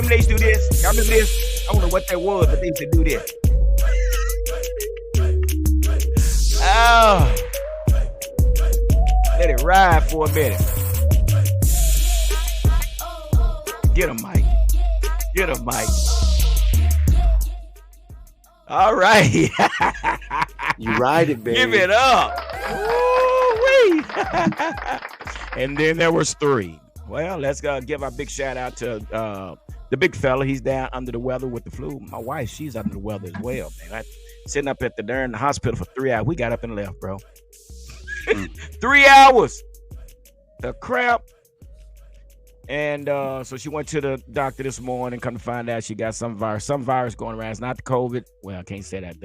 They used to do this. Y'all remember this? I don't know what that was, but they used to do this. Oh. Let it ride for a minute. Get him, Mike. Get him, Mike. All right. You ride it, baby. Give it up. Woo-wee. And then there was 3. Well, let's give our big shout out to the big fella. He's down under the weather with the flu. My wife, she's under the weather as well, man. Sitting up at the hospital for 3 hours. We got up and left, bro. 3 hours. The crap. And so she went to the doctor this morning, come to find out she got some virus going around. It's not the COVID. Well, I can't say that.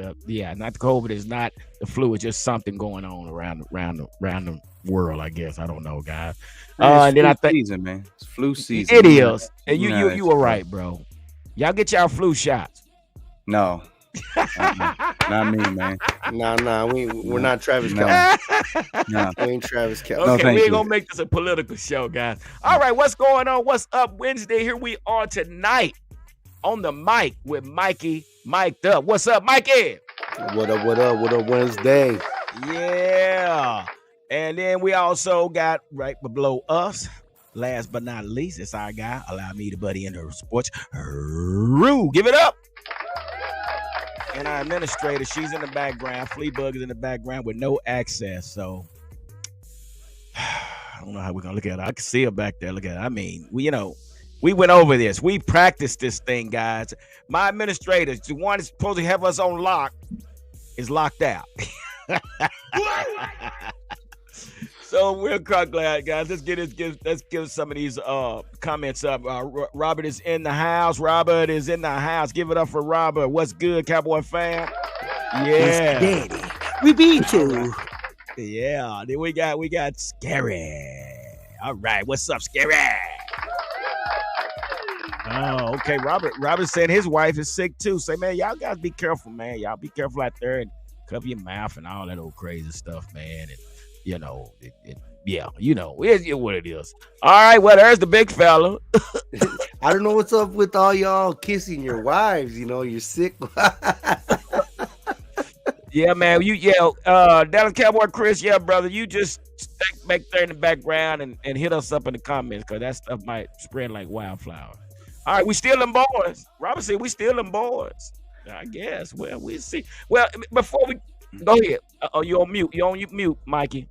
Not the COVID. It's not the flu. It's just something going on around the world, I guess. I don't know, guys. And then I think season, man. It's flu season. It is. And you were right, bro. Y'all get y'all flu shots. No. Not me, man. Nah. We're not Travis Kelce. No. We ain't Travis Kelce. Okay, No, we ain't you. gonna make this a political show, guys. All right, what's going on? What's up Wednesday? Here we are tonight on the mic with Mikey mic'd up. What's up, Mikey? What up, Wednesday? Yeah. And then we also got right below us, last but not least, it's our guy. Allow me to buddy in her sports. Rue, give it up. And our administrator, she's in the background. Fleabug is in the background with no access. So I don't know how we're gonna look at her. I can see her back there. Look at her. I mean, we went over this. We practiced this thing, guys. My administrator, the one that's supposed to have us on lock, is locked out. So we're glad, guys. Let's give some of these comments up. Robert is in the house. Give it up for Robert. What's good, Cowboy fan? Yeah, Daddy, we beat you. Yeah. Then we got Scary. All right, what's up, Scary? Oh, okay. Robert said his wife is sick too. Say, man, y'all guys be careful, man. Y'all be careful out there and cover your mouth and all that old crazy stuff, man. And it's what it is. All right, well, there's the big fella. I don't know what's up with all y'all kissing your wives. You're sick. Yeah, man. Dallas Cowboy Chris, yeah, brother. You just stay back there in the background and hit us up in the comments because that stuff might spread like wildflower. All right, we still them boys. Robert said we still them boys. I guess. Well, we'll see. Well, before we go ahead. You on mute. You on mute, Mikey.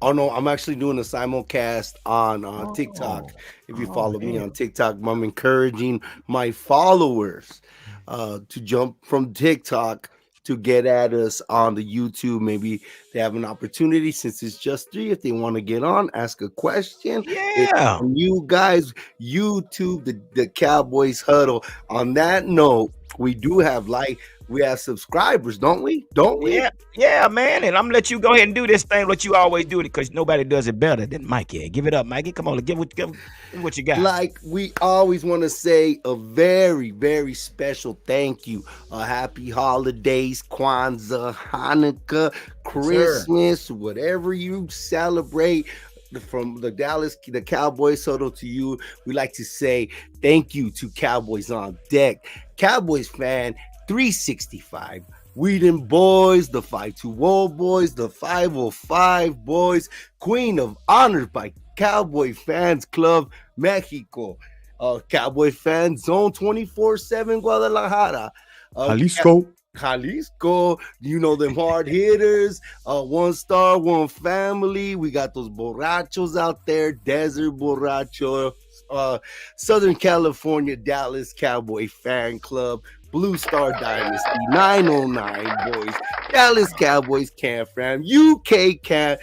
Oh, no, I'm actually doing a simulcast on TikTok. If you follow me on TikTok, I'm encouraging my followers to jump from TikTok to get at us on the YouTube. Maybe they have an opportunity since it's just 3. If they want to get on, ask a question. Yeah. You guys, YouTube, the Cowboys Huddle. On that note, we do have we have subscribers, don't we? Yeah, man. And I'm gonna let you go ahead and do this thing, what you always do, because nobody does it better than Mikey. Give it up, Mikey. Come on, give what you got. Like we always want to say a very, very special thank you. Happy holidays, Kwanzaa, Hanukkah, Christmas, whatever you celebrate. From the Cowboys Huddle to you, we like to say thank you to Cowboys on Deck, Cowboys fan 365. We them boys, the 520 boys, the 505 boys, Queen of Honor by Cowboy Fans Club Mexico, Cowboy Fan Zone 24/7 Guadalajara, Jalisco, them hard hitters, 1 star, 1 family. We got those borrachos out there, Desert Borracho, Southern California, Dallas Cowboy Fan Club, Blue Star Dynasty, 909 boys, Dallas Cowboys can fam. UK can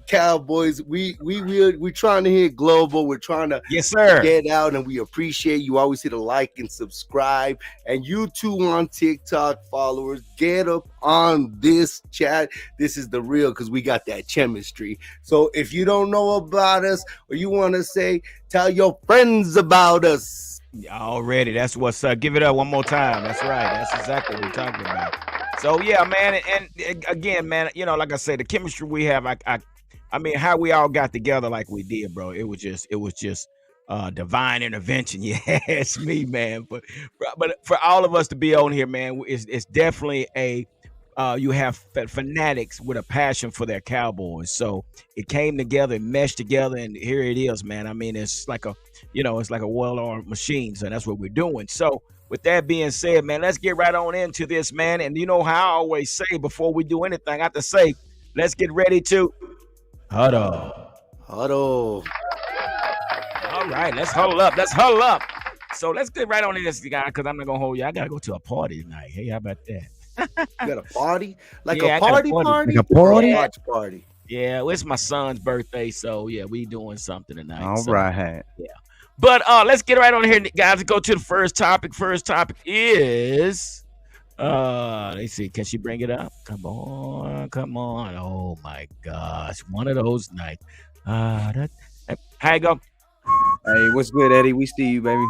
Cowboys. We're trying to hit global. We're trying to Yes, sir. get out, and we appreciate you. Always hit a like and subscribe. And you too on TikTok followers, get up on this chat. This is the real because we got that chemistry. So if you don't know about us or you want to say, tell your friends about us. Already, that's what's up. Give it up one more time. That's right. That's exactly what we're talking about. So yeah, man, and again, man, like I said, the chemistry we have, I mean, how we all got together like we did, bro. It was just divine intervention. Yeah, it's me, man. But for all of us to be on here, man, it's definitely a you have fanatics with a passion for their Cowboys. So it came together, it meshed together, and here it is, man. I mean, it's like it's like a well-oiled machine. So that's what we're doing. So with that being said, man, let's get right on into this, man. And you know how I always say before we do anything, I have to say, let's get ready to huddle. Huddle. All right, let's huddle up. Let's huddle up. So let's get right on in this, guy, because I'm not gonna hold you. I gotta go to a party tonight. Hey, how about that? You got a party? Like Yeah, a I got a party party. party? Like a party? Or a watch party. Yeah, well, it's my son's birthday, so yeah, we doing something tonight. All So, right. yeah. But let's get right on here, guys. Let's go to the first topic. First topic is let's see, can she bring it up? Come on, come on. Oh my gosh, one of those nights. How you go? Hey, what's good, Eddie? We see you, baby.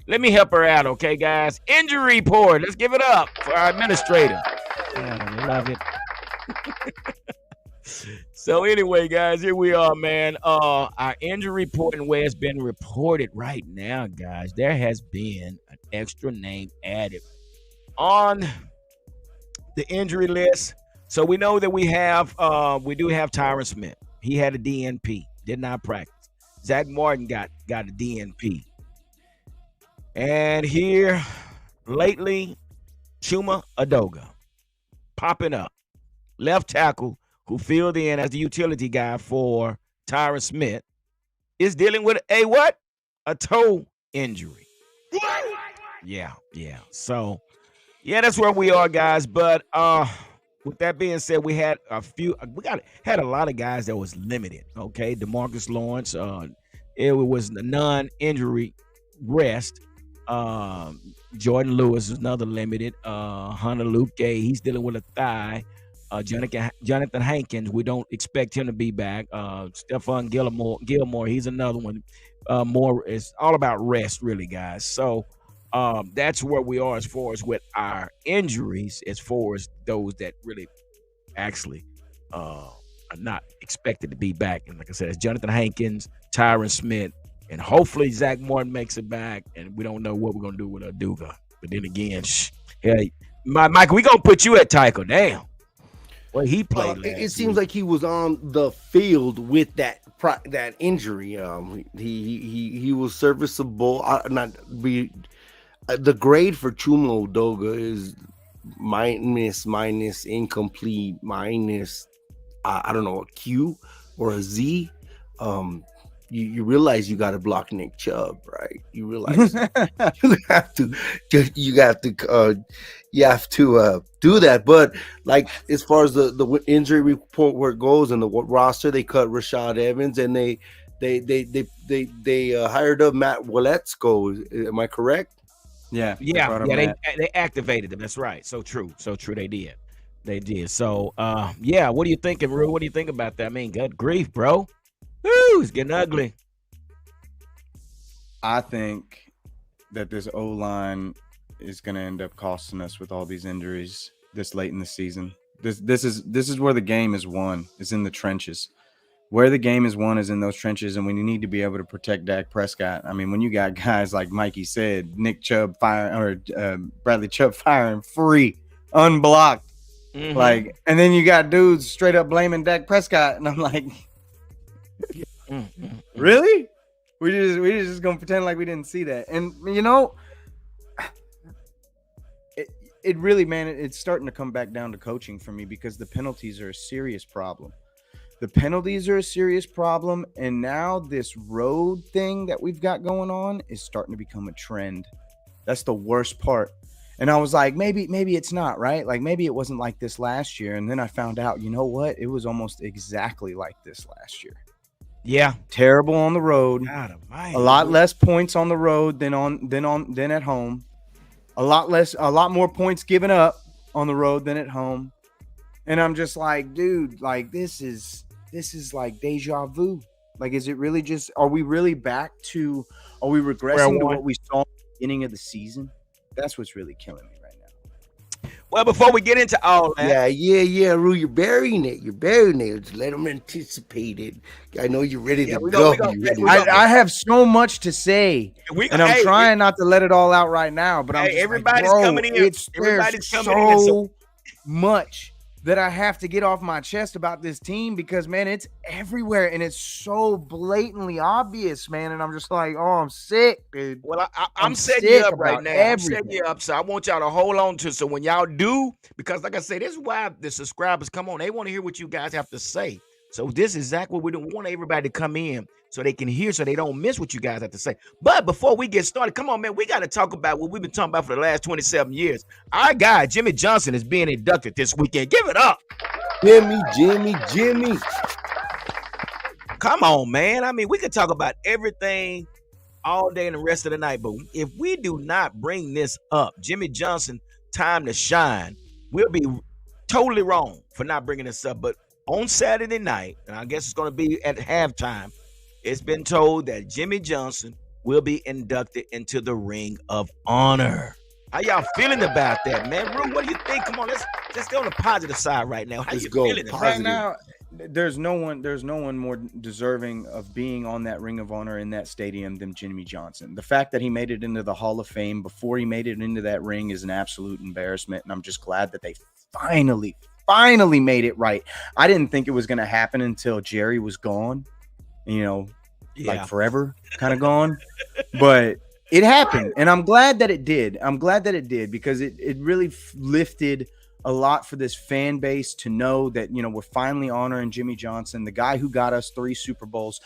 Let me help her out, okay, guys? Injury report. Let's give it up for our administrator. I love it. So anyway, guys, here we are, man. Our injury report and where it's been reported right now, guys. There has been an extra name added on the injury list. So we know that we do have Tyron Smith. He had a DNP, did not practice. Zach Martin got a DNP. And here, lately, Chuma Adoga popping up. Left tackle who filled in as the utility guy for Tyron Smith is dealing with a what? A toe injury. Yeah. So, yeah, that's where we are, guys. But with that being said, we had had a lot of guys that was limited. Okay, DeMarcus Lawrence, it was a non-injury rest. Jordan Lewis is another limited. Hunter Luke Gay, he's dealing with a thigh. Jonathan Hankins, we don't expect him to be back. Stephon Gilmore, he's another one. More, it's all about rest, really, guys. So that's where we are as far as with our injuries, as far as those that really actually are not expected to be back. And like I said, it's Jonathan Hankins, Tyron Smith, and hopefully Zach Martin makes it back. And we don't know what we're gonna do with Aduga. But then again, hey, Michael, we gonna put you at tackle. Damn. Well, he played. It seems like he was on the field with that injury. He was serviceable. The grade for Chuma Odoga is minus, incomplete, minus. I don't know, a Q or a Z. You realize you got to block Nick Chubb, right? You realize you have to do that. But like as far as the injury report where it goes and the roster, they cut Rashad Evans and they hired up Matt Waletzko. Am I correct? Yeah. They activated him. That's right. So true. They did. So yeah. What are you thinking, Rue? What do you think about that? I mean, good grief, bro. Woo, it's getting ugly. I think that this O-line is going to end up costing us with all these injuries this late in the season. This is where the game is won, is in the trenches. Where the game is won is in those trenches, and when you need to be able to protect Dak Prescott. I mean, when you got guys like Mikey said, Nick Chubb Bradley Chubb firing free, unblocked, and then you got dudes straight up blaming Dak Prescott, and I'm like, really? We just gonna pretend like we didn't see that. And it really, man, it's starting to come back down to coaching for me because the penalties are a serious problem. And now this road thing that we've got going on is starting to become a trend. That's the worst part. And I was like, maybe it's not, right? Like maybe it wasn't like this last year. And then I found out, you know what? It was almost exactly like this last year. Yeah. Terrible on the road. God A almighty. lot less points on the road than at home. A lot more points given up on the road than at home. And I'm just like, dude, like this is like deja vu. Like, is it really just? Are we really back to? Are we regressing to what we saw at the beginning of the season? That's what's really killing me right now. Well, before we get into all that, Rue, you're burying it. Just let them anticipate it. I know you're ready to go. I have so much to say, and I'm trying not to let it all out right now. But I'm just everybody's like, bro, coming in. Everybody's coming in. So much that I have to get off my chest about this team because, man, it's everywhere and it's so blatantly obvious, man. And I'm just like, oh, I'm sick, dude. Well, I'm setting you up right now. I'm setting you up, so I want y'all to hold on to it. So when y'all do, because like I said, this is why the subscribers come on. They want to hear what you guys have to say. So this is exactly what we don't want everybody to come in so they can hear, so they don't miss what you guys have to say. But before we get started, come on, man, we got to talk about what we've been talking about for the last 27 years. Our guy, Jimmy Johnson, is being inducted this weekend. Give it up. Jimmy. Come on, man. I mean, we could talk about everything all day and the rest of the night, but if we do not bring this up, Jimmy Johnson, time to shine, we'll be totally wrong for not bringing this up. But on Saturday night, and I guess it's going to be at halftime, it's been told that Jimmy Johnson will be inducted into the Ring of Honor. How y'all feeling about that, man? Rue, what do you think? Come on, let's go on the positive side right now. How you feeling right now? There's no one more deserving of being on that Ring of Honor in that stadium than Jimmy Johnson. The fact that he made it into the Hall of Fame before he made it into that ring is an absolute embarrassment, and I'm just glad that they finally made it right. I didn't think it was going to happen until Jerry was gone, like forever kind of gone, but it happened, and I'm glad that it did. Because it really lifted a lot for this fan base to know that, we're finally honoring Jimmy Johnson, the guy who got us 3 Super Bowls.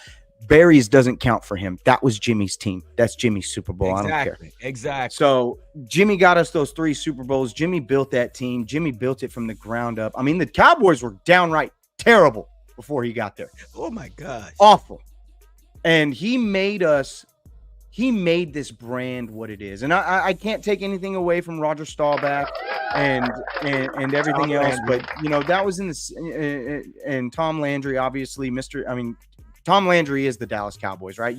Barry's doesn't count for him. That was Jimmy's team. That's Jimmy's Super Bowl. I don't care. Exactly. So Jimmy got us those 3 Super Bowls. Jimmy built that team. Jimmy built it from the ground up. I mean, the Cowboys were downright terrible before he got there. Oh my gosh. Awful. And he made this brand what it is. And I can't take anything away from Roger Staubach and everything else. But, that was in the and Tom Landry, obviously, Tom Landry is the Dallas Cowboys, right?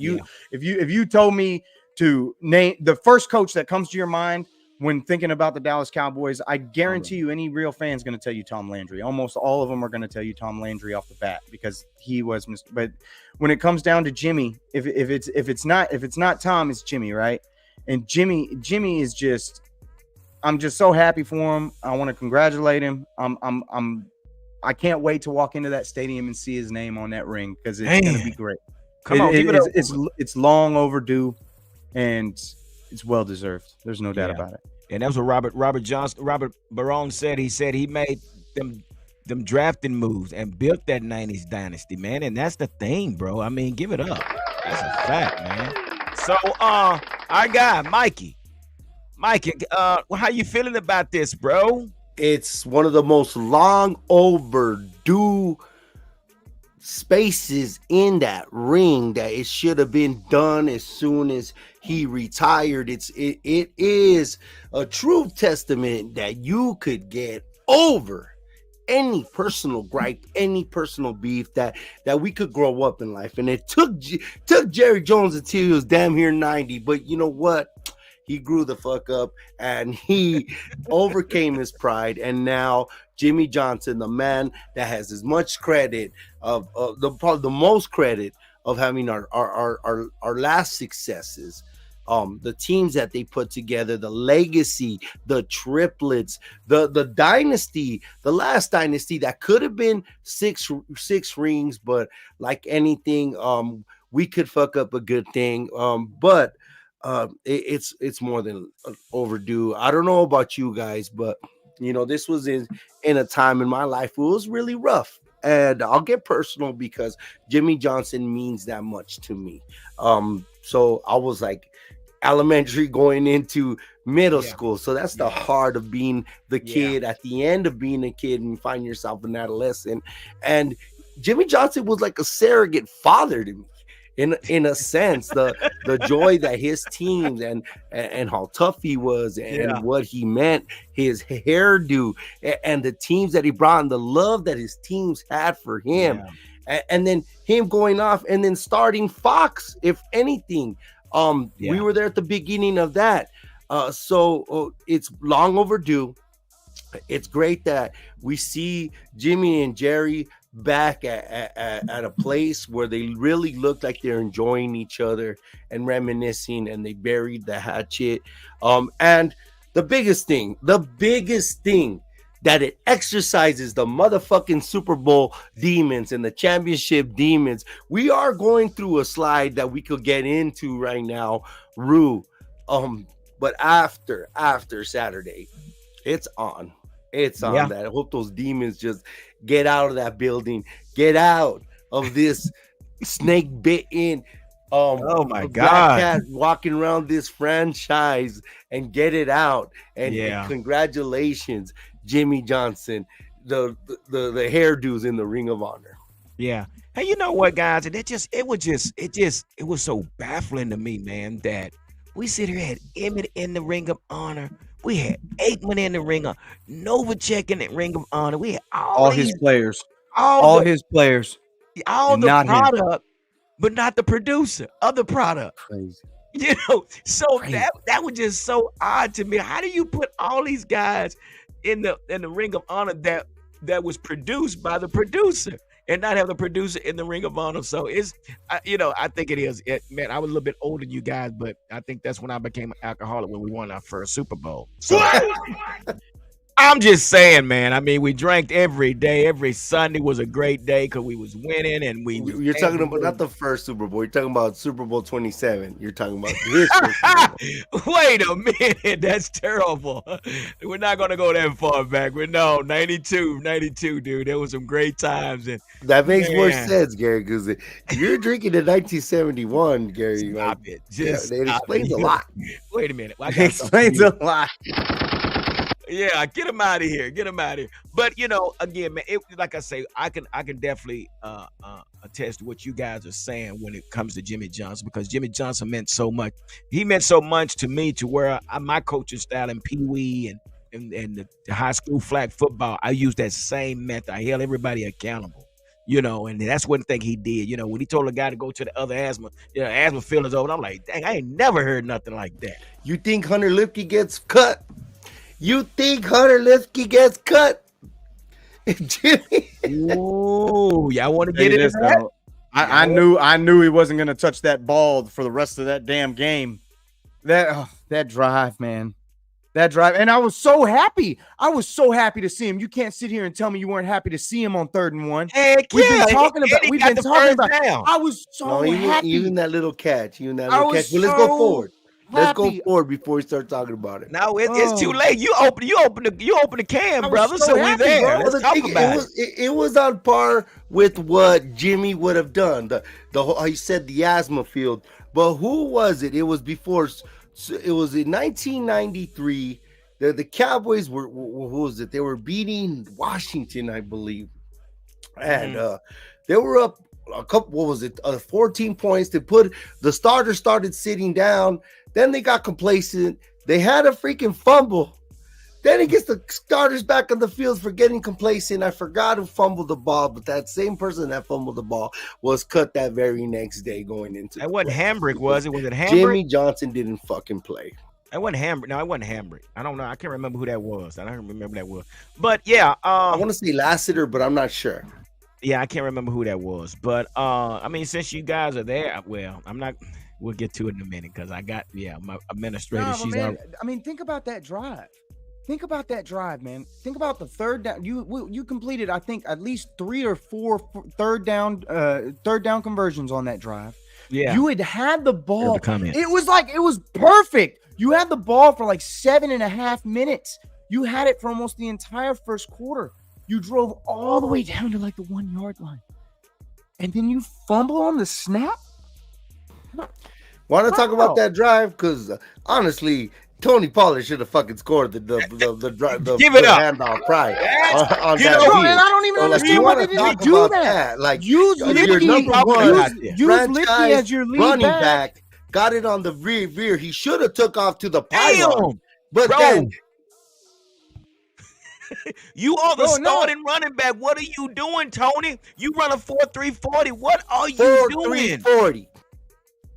If you told me to name the first coach that comes to your mind when thinking about the Dallas Cowboys, I guarantee you any real fan is going to tell you Tom Landry. Almost all of them are going to tell you Tom Landry off the bat because he was. But when it comes down to Jimmy, if it's not Tom, it's Jimmy, right? And Jimmy is just. I'm just so happy for him. I want to congratulate him. I can't wait to walk into that stadium and see his name on that ring because it's going to be great. Come on, give it up. It's long overdue, and it's well deserved. There's no doubt about it. And that's what Robert Barone said. He said he made them drafting moves and built that 90s dynasty, man. And that's the thing, bro. I mean, give it up. That's a fact, man. So, our guy, Mikey, how you feeling about this, bro? It's one of the most long overdue spaces in that ring that it should have been done as soon as he retired. It is a true testament that you could get over any personal gripe, any personal beef that we could grow up in life. And it took Jerry Jones until he was damn near 90. But you know what? He grew the fuck up and he overcame his pride. And now Jimmy Johnson, the man that has as much credit probably the most credit of having our last successes, the teams that they put together, the legacy, the triplets, the dynasty, the last dynasty that could have been six rings, but like anything, we could fuck up a good thing. But it's more than overdue. I don't know about you guys, but this was in a time in my life where it was really rough, and I'll get personal because Jimmy Johnson means that much to me. So I was like, elementary going into middle Yeah. school. So that's the Yeah. heart of being the Yeah. kid at the end of being a kid and find yourself an adolescent. And Jimmy Johnson was like a surrogate father to me. In a sense, the joy that his teams and how tough he was and Yeah. what he meant, his hairdo and the teams that he brought and the love that his teams had for him, Yeah. and then him going off and then starting Fox, if anything. We Yeah. were there at the beginning of that. So it's long overdue. It's great that we see Jimmy and Jerry back at a place where they really look like they're enjoying each other and reminiscing, and they buried the hatchet. And the biggest thing that it exercises the motherfucking Super Bowl demons and the championship demons. We are going through a slide that we could get into right now, Rue. But after Saturday, it's on. It's on Yeah. that. I hope those demons just get out of that building, get out of this snake bitten Oh my black God. cat walking around this franchise and get it out. And Yeah. congratulations, Jimmy Johnson, the hairdos in the Ring of Honor. Yeah. And you know what, guys? And it was so baffling to me, man, that we sit here had Emmett in the Ring of Honor. We had Aikman in the Ring of Novacek in the Ring of Honor. We had All his players, all all the his players, all and the not him. product, but not the producer of the product. Crazy. You know, so Crazy. that was just so odd to me. How do you put all these guys in the Ring of Honor that was produced by the producer and not have the producer in the Ring of Honor? So I think it is. Man, I was a little bit older than you guys, but I think that's when I became an alcoholic when we won our first Super Bowl. So I'm just saying, man. I mean, we drank every day. Every Sunday was a great day because we was winning, and You're talking about not the first Super Bowl. You're talking about Super Bowl 27. You're talking about this Super Bowl. Wait a minute, that's terrible. We're not gonna go that far back. We're 92, dude. There was some great times, and That makes more Man. sense, Gary, because you're drinking in 1971, Gary. stop it. Just it stop explains it. a lot. Wait a minute. I It got something explains to a lot. Yeah, get him out of here. Get him out of here. But again, man, like I say, I can definitely attest to what you guys are saying when it comes to Jimmy Johnson, because Jimmy Johnson meant so much. He meant so much to me to where my coaching style in Pee Wee and the high school flag football, I use that same method. I held everybody accountable. And that's one thing he did. When he told a guy to go to the other asthma field is over. I'm like, dang, I ain't never heard nothing like that. You think Hunter Lipke gets cut? You think Hunter Lipke gets cut? Jimmy. Ooh, y'all want to Tell get you into this, that? though, I knew he wasn't gonna touch that ball for the rest of that damn game. That drive, man. That drive. And I was so happy. I was so happy to see him. You can't sit here and tell me you weren't happy to see him on 3rd and 1. Heck We've yeah, been talking about Eddie we've got been the talking first about down. I was so happy. Even that little catch. Even that I little was catch. But let's go so forward. Let's go happy. forward before we start talking about it. No, it's too late. You open the can, I was brother. so So we happy, there. bro. Let's The talk thing, about it. it was on par with what Jimmy would have done. The whole, he said the asthma field, but who was it? It was before. It was in 1993. The Cowboys were, who was it? They were beating Washington, I believe, and they were up a couple. What was it? 14 points. The starters started sitting down. Then they got complacent. They had a freaking fumble. Then he gets the starters back on the field for getting complacent. I forgot who fumbled the ball, but that same person that fumbled the ball was cut that very next day going into. That wasn't Hambrick, was it? Was it Hambrick? Jimmy Johnson didn't fucking play. That wasn't Hambrick. No, it wasn't Hambrick. I don't know. I can't remember who that was. I don't remember that was. But yeah, I want to say Lassiter, but I'm not sure. Yeah, I can't remember who that was. But I mean, since you guys are there, well, I'm not. We'll get to it in a minute because I got my administrator. No, she's man, I mean, think about that drive. Think about that drive, man. Think about the 3rd down. You completed, I think, at least 3 or 4 third down conversions on that drive. Yeah. You had the ball. Comment. It was perfect. You had the ball for like 7.5 minutes. You had it for almost the entire first quarter. You drove all the way down to like the 1 yard line. And then you fumble on the snap? Want to talk about that drive? Because honestly, Tony Pollard should have fucking scored the Give it up. handoff prize on You that know, field. Bro, and I don't even understand why they didn't do that. Like Use your Lipke, number one use Lipke as your lead running back. got it on the rear. He should have took off to the pylon. Damn, But bro. then You are the Bro, no. starting running back. What are you doing, Tony? You run a 4.340. What are you 4.340. doing?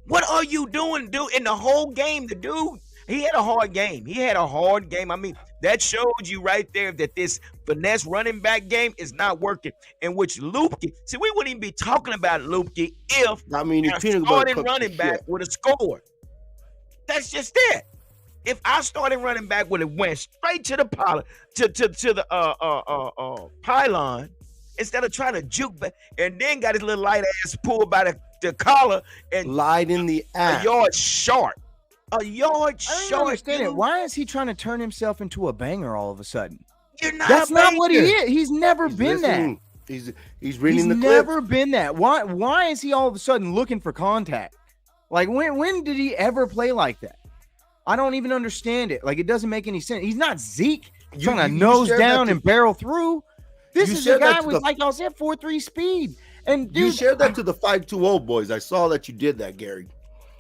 What are you doing, dude? In the whole game, the dude, he had a hard game. I mean, that shows you right there that this finesse running back game is not working. In which Lupke, see, we wouldn't even be talking about Lupke if our starting running back would have scored. That's just it. If our starting running back would have went straight to the pylon instead of trying to juke back and then got his little light ass pulled by the collar and lied in the ass. A yard short. I don't understand it. Why is he trying to turn himself into a banger all of a sudden? That's not what he is. He's never been that. He's reading the clip. He's never been that. Why is he all of a sudden looking for contact? Like when did he ever play like that? I don't even understand it. Like, it doesn't make any sense. He's not Zeke trying to nose down and barrel through. This is a guy with, like y'all said, 4.3 speed. And dude, you shared that to the 520 boys. I saw that you did that, Gary.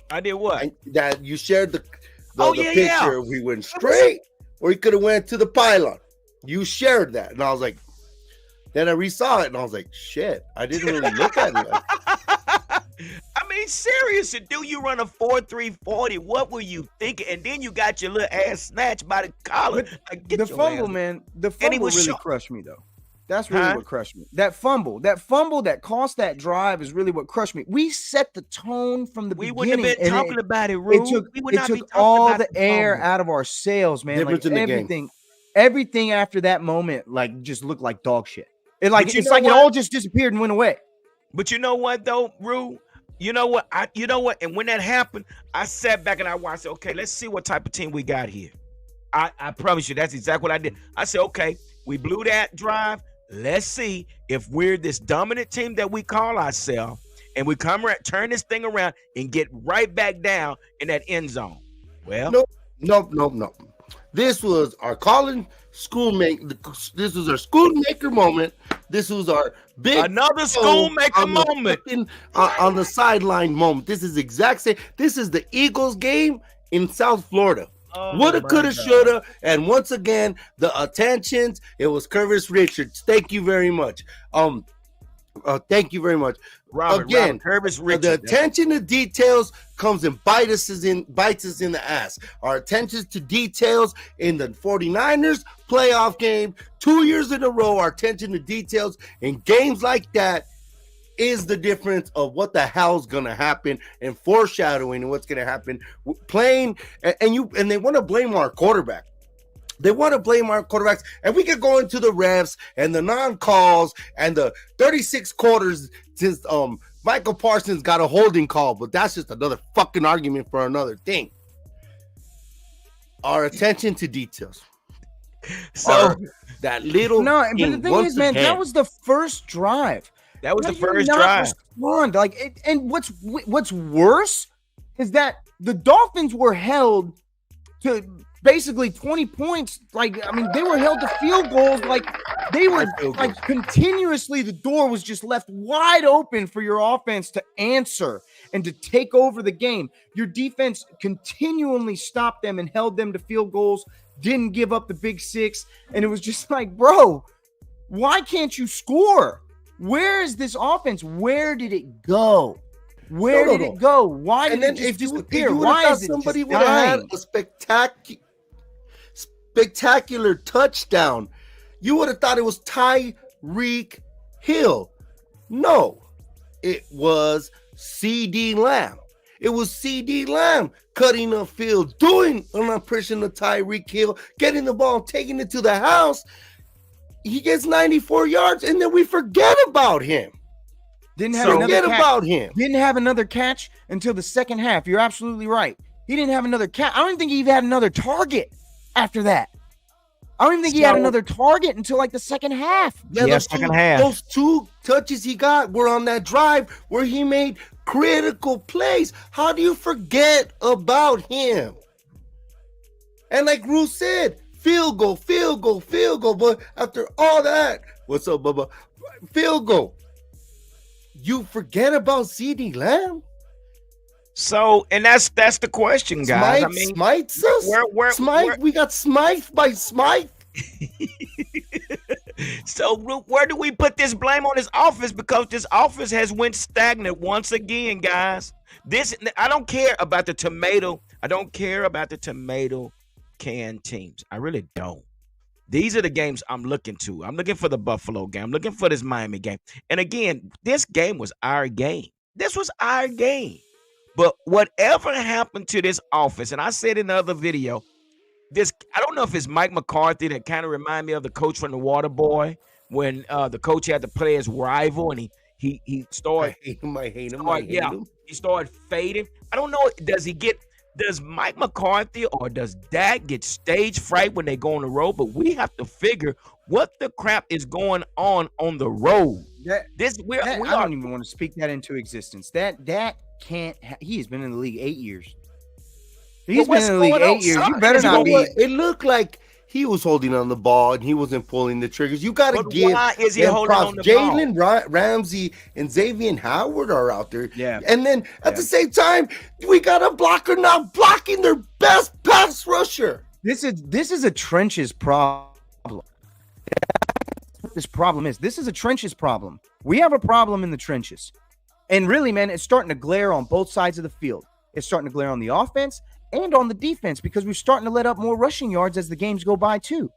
I did what? That you shared the picture. We went straight, or he could have went to the pylon. You shared that, and I was like, then I resaw it, and I was like, shit, I didn't really look at it. I mean, seriously, do you run a 4.340? What were you thinking? And then you got your little ass snatched by the collar. Like, the fumble, man. The fumble really crushed me, though. That's really what crushed me. That fumble that cost that drive is really what crushed me. We set the tone from the beginning. We wouldn't have been talking about it, Rue. It took all the air out of our sails, man. Difference like in the game. Everything after that moment, like, just looked like dog shit. It's like it all just disappeared and went away. But you know what, though, Rue? You know what? And when that happened, I sat back and I watched. Okay, let's see what type of team we got here. I promise you, that's exactly what I did. I said, okay, we blew that drive. Let's see if we're this dominant team that we call ourselves, and we turn this thing around and get right back down in that end zone. Well, no. This was our calling schoolmaker. This was our schoolmaker moment. This was our another schoolmaker moment on the sideline moment. This is exact same. This is the Eagles game in South Florida. Woulda, coulda, shoulda, and once again the attentions. It was Curtis Richards. Thank you very much. Thank you very much. Again, Curtis Richards. The attention to details comes and bites us in the ass. Our attention to details in the 49ers playoff game 2 years in a row. Our attention to details in games like that is the difference of what the hell's gonna happen and foreshadowing and what's gonna happen playing. And they want to blame our quarterback. They want to blame our quarterbacks, and we could go into the refs and the non-calls and the 36 quarters since Michael Parsons got a holding call, but that's just another fucking argument for another thing. Our attention to details. So that little but the thing is, man, that was the first drive. That was the first drive. Like, and what's worse is that the Dolphins were held to basically 20 points. Like, I mean, they were held to field goals. Like, they were like continuously, the door was just left wide open for your offense to answer and to take over the game. Your defense continually stopped them and held them to field goals, didn't give up the big six. And it was just like, bro, why can't you score? Where is this offense? Where did it go? Where did it go? Why did it just disappear? Why is it somebody would have had a spectacular touchdown? You would have thought it was Tyreek Hill. No, it was CD Lamb. It was CD Lamb cutting the field, doing an impression of Tyreek Hill, getting the ball, taking it to the house. He gets 94 yards, and then we forget about him. Didn't have another catch until the second half. You're absolutely right. He didn't have another catch. I don't even think he even had another target after that. I don't even think he had another target until like the second half. Yeah, second half. Those two touches he got were on that drive where he made critical plays. How do you forget about him? And like Ru said, field goal, field goal, field goal. But after all that, what's up, Bubba? Field goal. You forget about CeeDee Lamb? So, and that's the question, guys. Smythe, I mean, Smythes us? where We got Smythe by Smythe. So where do we put this blame on this offense? Because this offense has went stagnant once again, guys. I don't care about the tomato. I don't care about the tomato can teams. I really don't. These are the games I'm looking to. I'm looking for the Buffalo game. I'm looking for this Miami game. And again, this game was our game. This was our game. But whatever happened to this offense, and I said in the other video, I don't know if it's Mike McCarthy that kind of remind me of the coach from the Water Boy when the coach had to play his rival and he started. I hate him. He started fading. I don't know. Does Mike McCarthy or does Dak get stage fright when they go on the road? But we have to figure what the crap is going on the road. I don't even want to speak that into existence. That can't. He has been in the league 8 years. He's been in the league 8 years. You better not be. It looked like he was holding on the ball and he wasn't pulling the triggers. You got to give. Why is he holding on the ball? Jalen Ramsey and Xavier Howard are out there. Yeah. And then at the same time, we got a blocker not blocking their best pass rusher. This is a trenches problem. This problem is. This is a trenches problem. We have a problem in the trenches. And really, man, it's starting to glare on both sides of the field. It's starting to glare on the offense and on the defense because we're starting to let up more rushing yards as the games go by too.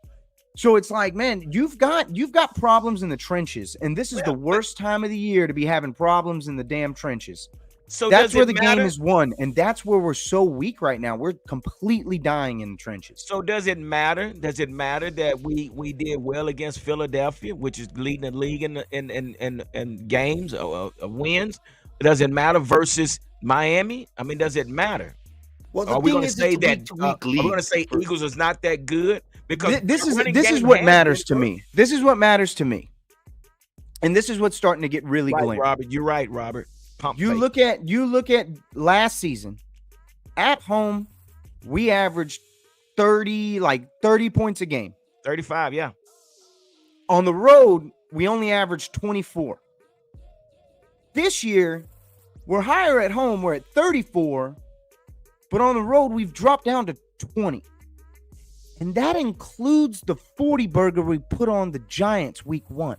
So it's like, man, you've got problems in the trenches, and this is the worst time of the year to be having problems in the damn trenches. So that's where the game is won, and that's where we're so weak right now. We're completely dying in the trenches. So does it matter? Does it matter that we did well against Philadelphia, which is leading the league in games wins? Does it matter versus Miami? I mean, does it matter? Well, are we going to say that? Are we going to say Eagles is not that good? Because this is what matters to me. This is what matters to me, and this is what's starting to get really glaring. Robert, you're right, Robert. You look at last season. At home, we averaged 30 points a game. 35, yeah. On the road, we only averaged 24. This year, we're higher at home. We're at 34, but on the road, we've dropped down to 20. And that includes the 40 burger we put on the Giants week 1.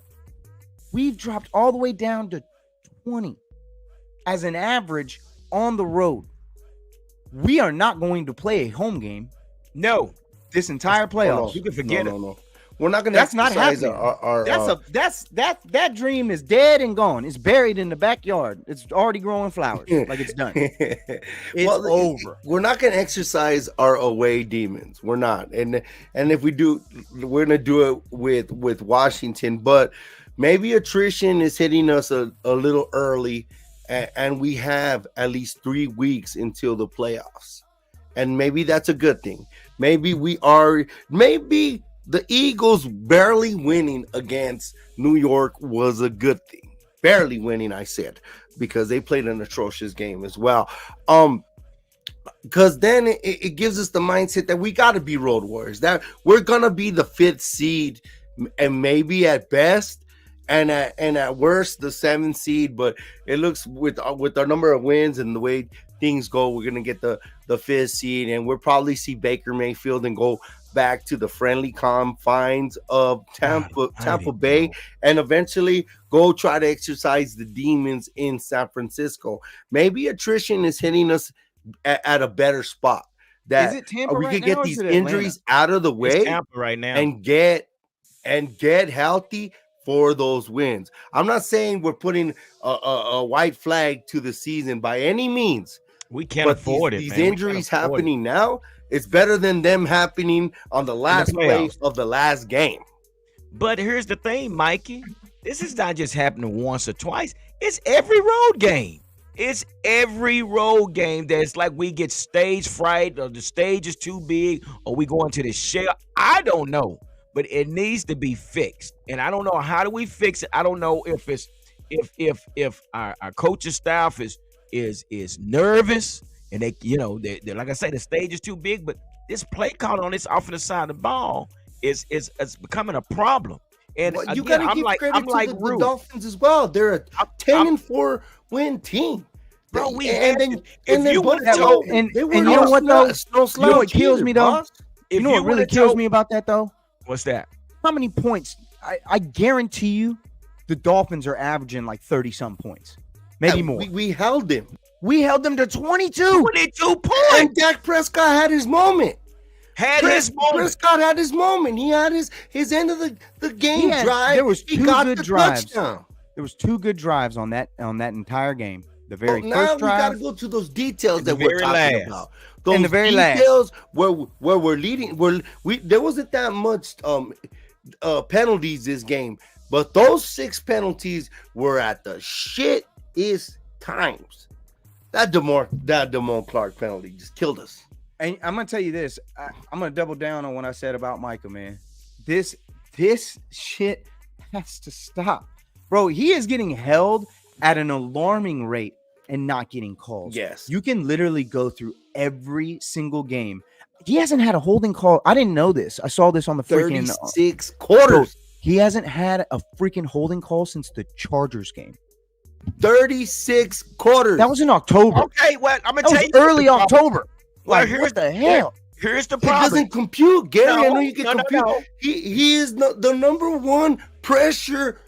We've dropped all the way down to 20 as an average on the road. We are not going to play a home game. No. This entire playoffs. You can forget it. No. We're not going to exercise that dream is dead and gone. It's buried in the backyard. It's already growing flowers. Like it's done. It's over. We're not going to exercise our away demons. We're not. And if we do, we're going to do it with Washington. But maybe attrition is hitting us a little early, and we have at least 3 weeks until the playoffs. And maybe that's a good thing. Maybe the Eagles barely winning against New York was a good thing. Barely winning, I said, because they played an atrocious game as well. Because then it gives us the mindset that we got to be road warriors, that we're going to be the 5th seed and maybe at best and at worst the 7th seed. But it looks with our number of wins and the way things go, we're going to get the 5th seed, and we'll probably see Baker Mayfield and go back to the friendly confines of Tampa Bay, and eventually go try to exercise the demons in San Francisco. Maybe attrition is hitting us at a better spot. That is it Tampa we right could get now, these injuries out of the way Tampa right now and get healthy for those wins. I'm not saying we're putting a white flag to the season by any means. We can't afford it. These injuries happening now, it's better than them happening on the last play of the last game. But here's the thing, Mikey. This is not just happening once or twice. It's every road game. It's every road game that's like we get stage fright, or the stage is too big, or we go into the shell. I don't know, but it needs to be fixed. And I don't know how do we fix it. I don't know if it's if our coaching staff is is nervous, and they like I say, the stage is too big. But this play call on this offensive side of the ball is becoming a problem. And Well, you again, gotta I'm give like credit to the Rue. Dolphins as well. They're a I'm- 10-4 win team. Bro, we and had then to- if you would've Buffalo, told me- they were and you know what, though? no You know what kills either, me, though? boss. if You know what really would've kills told- me about that, though? What's that? How many points? I guarantee you the Dolphins are averaging like 30-some points. Maybe more. We held them. We held them to 22. 22 points. And Dak Prescott had his moment. His moment. Prescott had his moment. He had his end of the game drive. There was he two got good the drives. touchdown. There was 2 good drives on that entire game. The very Now first we drive. gotta go to those details The that we're very talking last. about. Those In the very last. details where we're leading. There wasn't that much penalties this game, but those 6 penalties were at the shittiest times. That Damone Clark penalty just killed us. And I'm gonna tell you this. I'm gonna double down on what I said about Micah, man. This shit has to stop, bro. He is getting held at an alarming rate and not getting calls. Yes. You can literally go through every single game. He hasn't had a holding call. I didn't know this. I saw this on the freaking 36 quarters. He hasn't had a freaking holding call since the Chargers game. 36 quarters. That was in October. Okay, well, I'm gonna That tell was you early October. Well, Like, what the hell? Here's the It problem. doesn't compute, Gary. I know you can No. compute. He is the number one pressure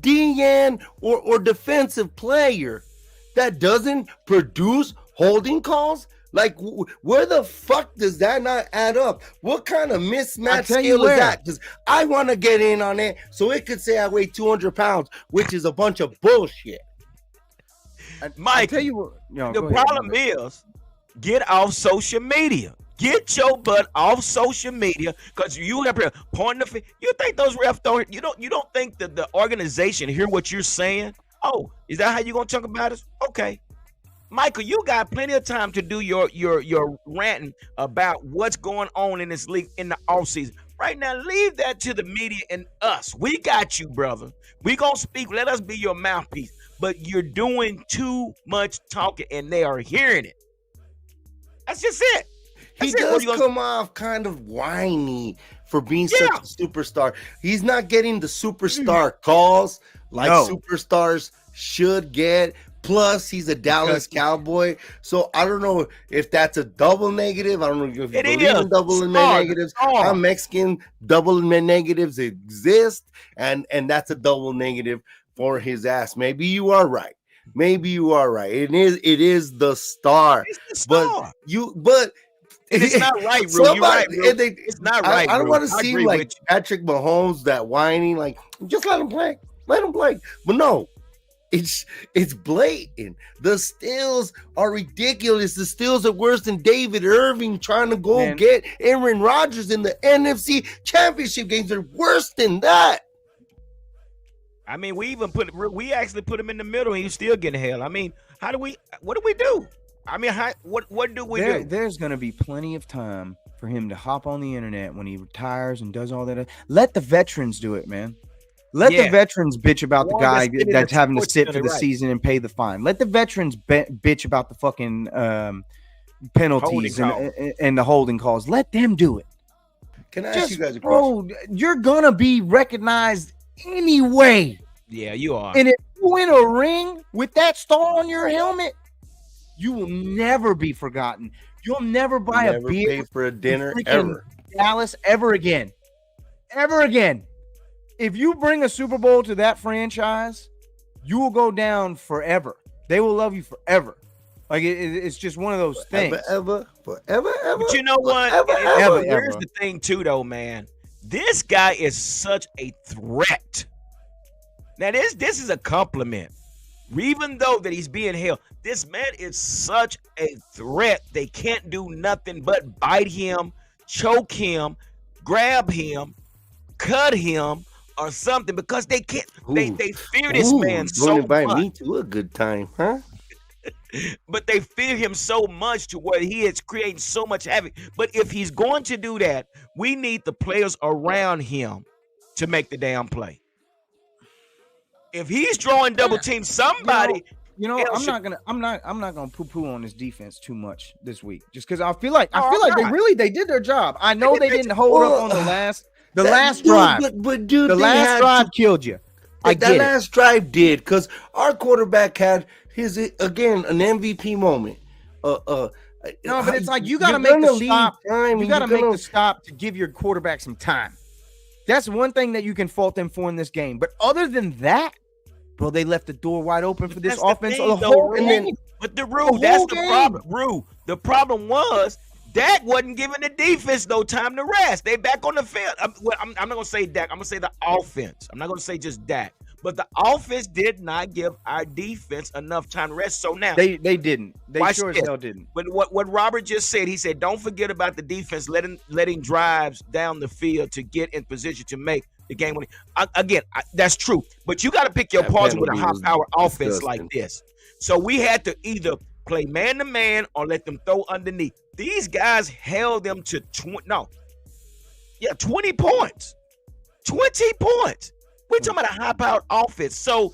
DN or defensive player that doesn't produce holding calls. Like, where the fuck does that not add up? What kind of mismatch tell you scale is where. that? Because I want to get in on it so it could say I weigh 200 pounds, which is a bunch of bullshit. Mike, I tell you what, the problem is get off social media. Get your butt off social media because you have to point the finger. You think those refs don't? You don't think that the organization hear what you're saying? Oh, is that how you gonna talk about us? Okay, Michael, you got plenty of time to do your ranting about what's going on in this league in the offseason. Right now, leave that to the media and us. We got you, brother. We gonna speak. Let us be your mouthpiece. But you're doing too much talking, and they are hearing it. That's just it. He does come off kind of whiny for being such a superstar. He's not getting the superstar calls like superstars should get. Plus, he's a Dallas Cowboy. So I don't know if that's a double negative. I don't know if you believe in double and negatives. I'm Mexican. Double and negatives exist, and that's a double negative for his ass. Maybe you are right. It is the star. It's the star. But it's not right, Rue. You're right, Rue. It's not right. I don't want to I seem agree like with you. Patrick Mahomes, that whining, like just let him play. But no, it's blatant. The steals are ridiculous. The steals are worse than David Irving trying to go get Aaron Rodgers in the NFC Championship games. They're worse than that. I mean, we actually put him in the middle, and he's still getting held. I mean, what do we do? I mean, what do we do? There's going to be plenty of time for him to hop on the internet when he retires and does all that. Let the veterans do it, man. Let the veterans bitch about the guy that's having to sit for the season and pay the fine. Let the veterans bitch about the fucking penalties and the holding calls. Let them do it. Can I ask you guys a question? Bro, you're going to be recognized anyway. Yeah, you are. And if you win a ring with that star on your helmet, you will never be forgotten. You'll never buy a beer, pay for a dinner ever, Dallas ever again. If you bring a Super Bowl to that franchise, you will go down forever. They will love you forever. Like it's just one of those things. Forever. But you know what? Here's the thing, too, though, man. This guy is such a threat. Now, this is a compliment. Even though that he's being held, this man is such a threat. They can't do nothing but bite him, choke him, grab him, cut him, or something because they can't. They fear this man so much. Invite me to a good time, huh? But they fear him so much to where he is creating so much havoc. But if he's going to do that, we need the players around him to make the damn play. If he's drawing double team, somebody You know, Hell I'm should- not gonna poo-poo on this defense too much this week, just because I feel like I'm they did their job. I know they didn't hold Well, up on the last dude, drive. But dude, The they last had drive to, killed you. I that get it. last drive did, because our quarterback had his again an MVP moment. No, but it's like you you're got to make the gonna leave stop. time, You and got to you're make gonna- the stop to give your quarterback some time. That's one thing that you can fault them for in this game. But other than that, bro, they left the door wide open for this That's the offense. thing, The though, whole Rue. game. But the Rue, The that's whole the game. problem. Rue, the problem was Dak wasn't giving the defense no time to rest. They back on the field. I'm not gonna say Dak. I'm gonna say the offense. I'm not gonna say just Dak. But the offense did not give our defense enough time to rest. So now They didn't. They Watch sure as this. hell didn't. But what Robert just said, he said, don't forget about the defense letting drives down the field to get in position to make the game winning. Again, that's true. But you got to pick your That poison with a penalty was high-power offense disgusting. like this. So we had to either play man-to-man or let them throw underneath. These guys held them to 20 points. 20 points. We're talking about a high-powered offense. So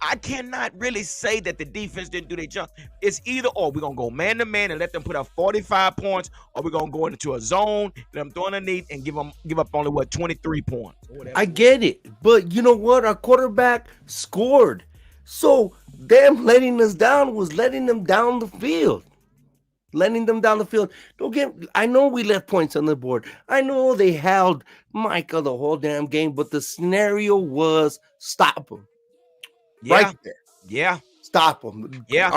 I cannot really say that the defense didn't do their job. It's either or. We're going to go man-to-man and let them put up 45 points, or we're going to go into a zone, let them throw underneath, and give up only, 23 points. I get it, but you know what? Our quarterback scored. So them letting us down was letting them down the field. Don't get. I know we left points on the board. I know they held Micah the whole damn game, but the scenario was stop him. Yeah, Right there. yeah, Stop him. Yeah.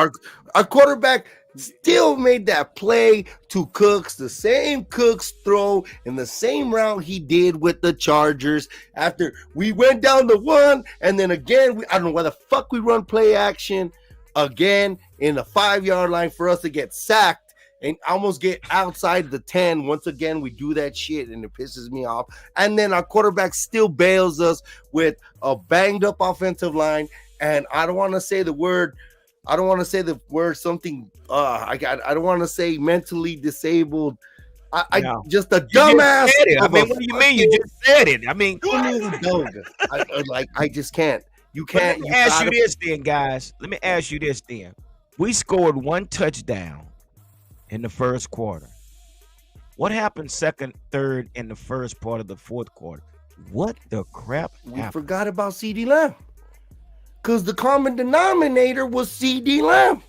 Our quarterback still made that play to Cooks, the same Cooks throw in the same round he did with the Chargers. After we went down to 1, and then again, I don't know why the fuck we run play action again in the 5-yard line for us to get sacked and almost get outside the 10. Once again, we do that shit and it pisses me off. And then our quarterback still bails us with a banged up offensive line. And I don't want to say the word something. I don't want to say mentally disabled. Just a dumbass. I mean, what do you mean? You just said it. I mean, I just can't. You can't. Let me ask you this then, guys. Let me ask you this then. We scored 1 touchdown in the first quarter. What happened second, third, in the first part of the fourth quarter? What the crap We happened? forgot about CD Lamb. Because the common denominator was CD Lamb.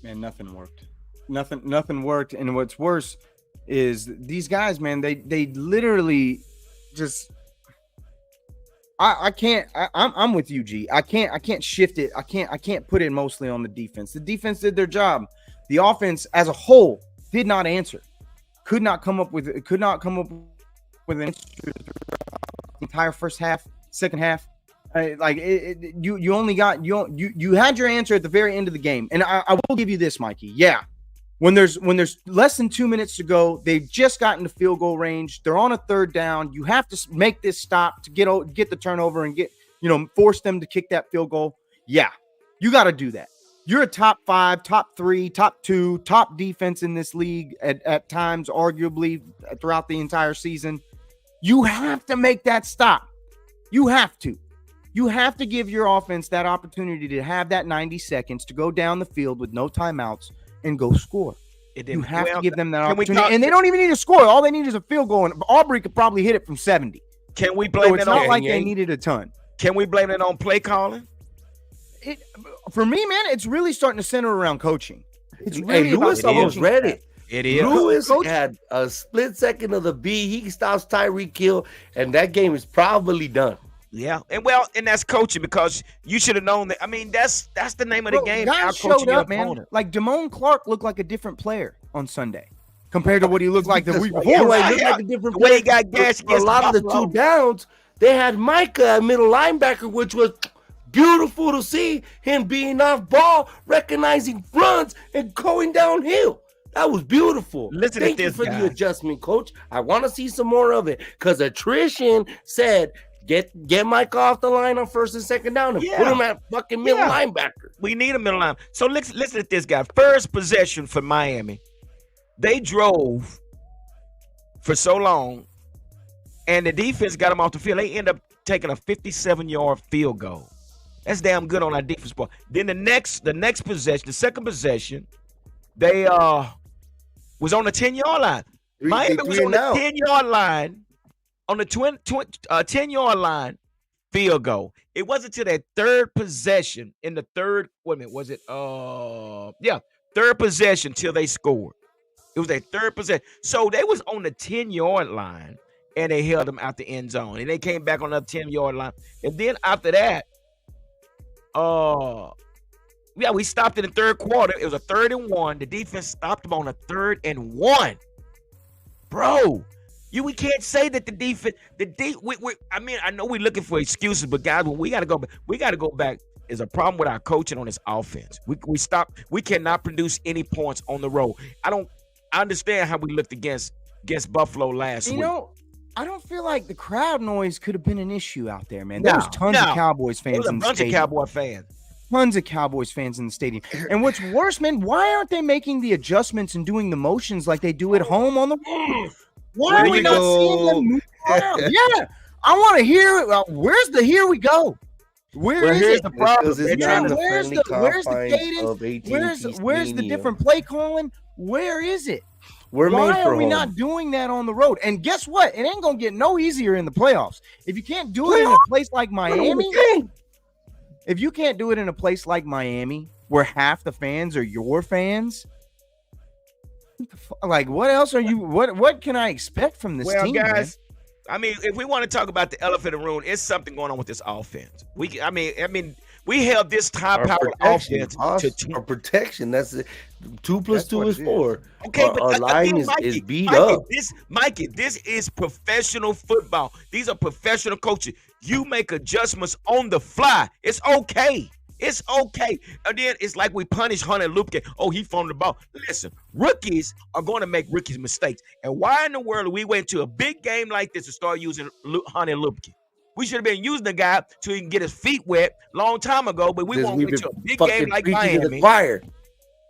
Man, nothing worked. Nothing worked. And what's worse is these guys, man, they literally just I'm with you, G. I can't shift it. I can't put it mostly on the defense. The defense did their job. The offense as a whole did not answer. Could not come up with an answer the entire first half, second half. You had your answer at the very end of the game. And I will give you this, Mikey. Yeah. When there's less than 2 minutes to go, they've just gotten to field goal range. They're on a third down. You have to make this stop to get the turnover and force them to kick that field goal. Yeah, you got to do that. You're a top 5, top 3, top 2, top defense in this league at times, arguably throughout the entire season. You have to make that stop. You have to. You have to give your offense that opportunity to have that 90 seconds to go down the field with no timeouts and go score. You have to give them that opportunity. And they don't even need to score. All they need is a field goal. And Aubrey could probably hit it from 70. Can we blame So it it's on not like they needed a ton. Can we blame it on play calling? For me, man, it's really starting to center around coaching. It's really Lewis about almost coaching. read it. It is. Lewis had a split second of the B. He stops Tyreek Hill, and that game is probably done. Yeah, and that's coaching, because you should have known that. I mean, that's the name of the game. Guys showed up, man. Like Damone Clark looked like a different player on Sunday compared to what he looked like the week before. He looked like a different The way he player. got gashed For a lot of the two downs, they had Micah at middle linebacker, which was beautiful to see him being off ball, recognizing runs, and going downhill. That was beautiful. Listen Thank to you this for guy. the adjustment, coach. I want to see some more of it, because attrition said get Mike off the line on first and second down and put him at fucking middle linebacker. We need a middle line. So listen to this guy. First possession for Miami. They drove for so long, and the defense got them off the field. They end up taking a 57-yard field goal. That's damn good on our defense ball. Then the next possession, the second possession, they was on the 10-yard line. Miami was on the 10-yard line, on the 10-yard line, field goal. It wasn't until that third possession in the third. Wait a minute, was it? Third possession till they scored. It was their third possession. So they was on the 10-yard line and they held them out the end zone. And they came back on the 10-yard line. And then after that, we stopped in the third quarter. It was a 3rd and 1. The defense stopped them on a 3rd and 1. Bro, we can't say that the defense, I mean, I know we're looking for excuses, but guys, when we got to go back. Is a problem with our coaching on this offense. We cannot produce any points on the road. I understand how we looked against Buffalo last week. I don't feel like the crowd noise could have been an issue out there, man. There was tons of Cowboys fans in the stadium. Bunch of Cowboy fans. Tons of Cowboys fans in the stadium. And what's worse, man, why aren't they making the adjustments and doing the motions like they do at home on the road? Why are we not seeing them move around? Yeah, I want to hear. Where's the here we go? Here's the problem. Where's the cadence? Where's the different play calling? Where is it? Why are we not doing that on the road? And guess what? It ain't gonna get no easier in the playoffs. If you can't do it in a place like Miami, where half the fans are your fans, like what else are you? What can I expect from this team, guys? Man? I mean, if we want to talk about the elephant in the room, it's something going on with this offense. We held this high-powered offense to our protection. That's it. 2 + 2 is 4. Okay, but our line is beat up. This is professional football. These are professional coaches. You make adjustments on the fly. It's okay. It's okay. And then it's like we punish Hunter Lupke. Oh, he fumbled the ball. Listen, rookies are going to make rookies mistakes. And why in the world we went to a big game like this to start using Hunter Lupke? We should have been using the guy so he can get his feet wet long time ago, but we won't wait to a big game like Miami. Well,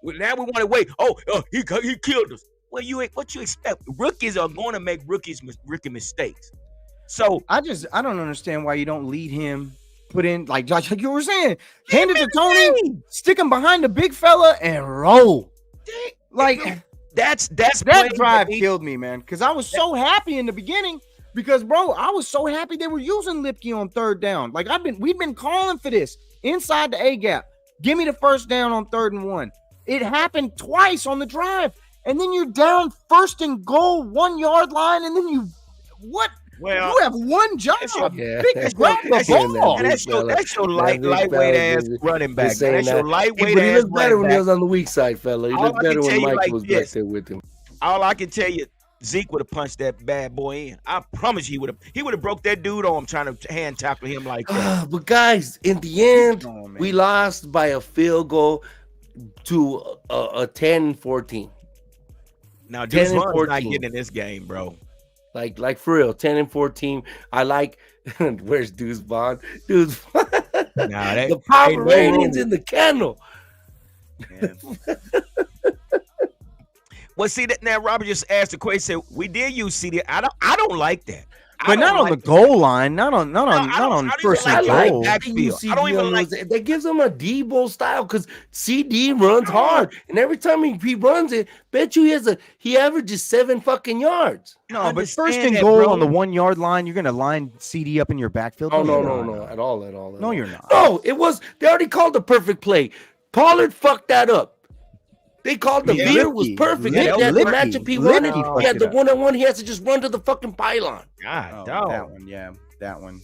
now we want to wait. He killed us. Well, what you expect? Rookies are going to make rookie mistakes. So I don't understand why you don't lead him. Put in like you were saying, hand it to Tony, stick him behind the big fella, and roll. Like that drive killed me, man. Because I was so happy in the beginning. Because bro, I was so happy they were using Lipke on 3rd down. Like we've been calling for this inside the A gap. Give me the 1st down on 3rd and 1. It happened twice on the drive, and then you're down 1st and goal 1 yard line, and then you you have one job. Grab the ball. That's your lightweight ass running back. That's your lightweight ass. He looked better when he was on the weak side, fella. He looked better when Mike was back there with him. All I can tell you, Zeke would have punched that bad boy in. I promise you, he would have broke that dude arm trying to hand tackle him like that. But guys, in the end, we lost by a field goal to a 10-14. Now, Deuce Vaughn's not getting in this game, bro. Like for real, 10-14. I like. Where's Deuce Vaughn? The Pomeranian's in the kennel. Well, see that now. Robert just asked the question. Said we did use CD. I don't like that. But not on the goal line. Not on first and goal. I don't even like that. That gives him a Debo style because CD runs hard, and every time he runs it, bet you he averages 7 fucking yards. No, but first and goal on the 1 yard line, you're gonna line CD up in your backfield. Oh no, at all. No, you're not. No, it was. They already called the perfect play. Pollard fucked that up. They called the veer was perfect. That matchup he wanted. He had the 1-on-1. He has to just run to the fucking pylon. God, that one.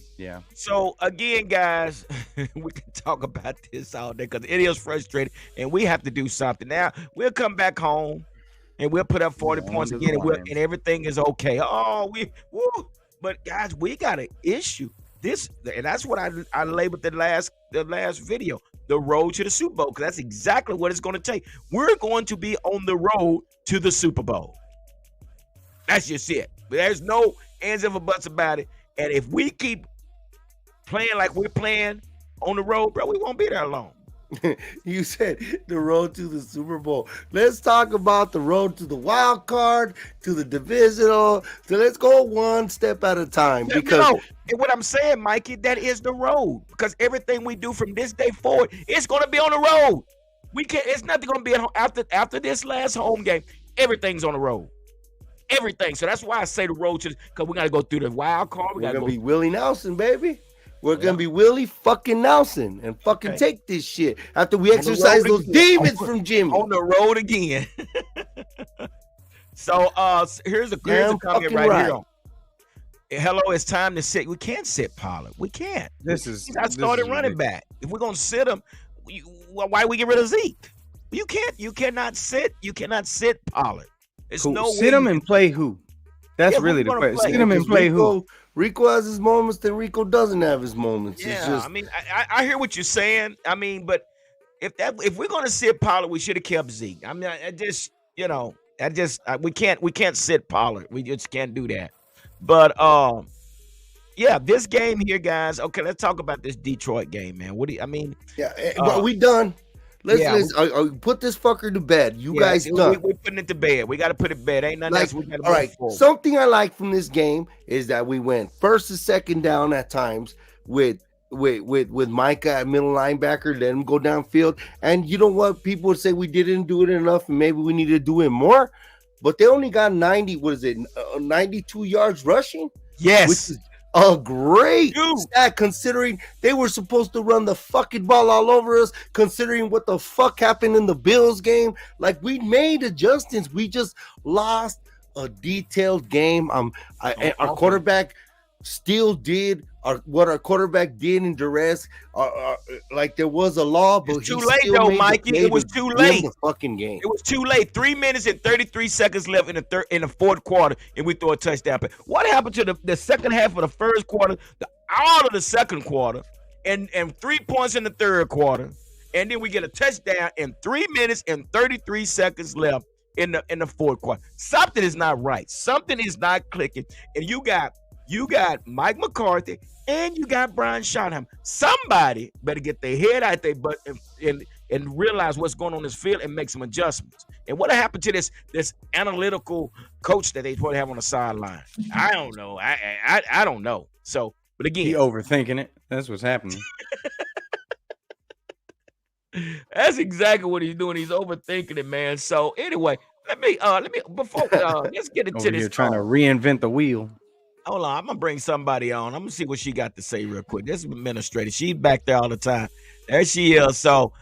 So again, guys, we can talk about this all day because it is frustrating, and we have to do something. Now we'll come back home, and we'll put up 40 points again, and everything is okay. But guys, we got an issue. This, and that's what I labeled the last video. The road to the Super Bowl, because that's exactly what it's going to take. We're going to be on the road to the Super Bowl. That's just it. There's no ands or buts about it. And if we keep playing like we're playing on the road, bro, we won't be there long. You said the road to the Super Bowl. Let's talk about the road to the wild card, to the divisional. So let's go one step at a time. Because and what I'm saying, Mikey, that is the road. Because everything we do from this day forward, it's going to be on the road. We can't. It's nothing going to be after this last home game. Everything's on the road. Everything. So that's why I say the road to, because we got to go through the wild card. We're going to be Willie Nelson, baby. We're going to be Willie fucking Nelson and fucking take this shit after we exercise those demons from Jimmy. On the road again. So here's the comment right here. Hello, it's time to sit. We can't sit Pollard. We can't. He's not starting running back. If we're going to sit him, why we get rid of Zeke? You can't. You cannot sit. You cannot sit Pollard. It's no way. Sit him and play who? That's really the question. Sit him and play who? Rico has his moments, then Rico doesn't have his moments. Yeah, it's just, I mean, I hear what you're saying. I mean, but if we're gonna sit Pollard, we should have kept Zeke. I mean, we can't sit Pollard. We just can't do that. But yeah, this game here, guys. Okay, let's talk about this Detroit game, man. What do you? I mean, but we done. Let's put this fucker to bed. You guys done. We're putting it to bed. We got to put it to bed. Ain't nothing else we got to all right. Something I like from this game is that we went first and second down at times with Micah at middle linebacker, let him go downfield. And you know what? People would say we didn't do it enough and maybe we need to do it more. But they only got 92 yards rushing? Yes. Which is a great stat considering they were supposed to run the fucking ball all over us, considering what the fuck happened in the Bills game. Like, we made adjustments. We just lost a detailed game. Our quarterback still did what our quarterback did in duress. Like, there was a law, but it's too late though, Mikey. It was too late. The fucking game. It was too late. 3 minutes and 33 seconds left in the fourth quarter, and we throw a touchdown. What happened to the second half of the first quarter, all of the second quarter, and 3 points in the third quarter, and then we get a touchdown in 3 minutes and 33 seconds left in the fourth quarter? Something is not right. Something is not clicking, and you got Mike McCarthy and you got Brian Schottenheimer. Somebody better get their head out their butt and realize what's going on in this field and make some adjustments. And what happened to this analytical coach that they probably have on the sideline? I don't know. I don't know. So, but again, he overthinking it. That's what's happening. That's exactly what he's doing. He's overthinking it, man. So anyway, let me before let's get into this. You're trying to reinvent the wheel. Hold on, I'm gonna bring somebody on. I'm gonna see what she got to say real quick. This is administrator. She's back there all the time. There she is. So,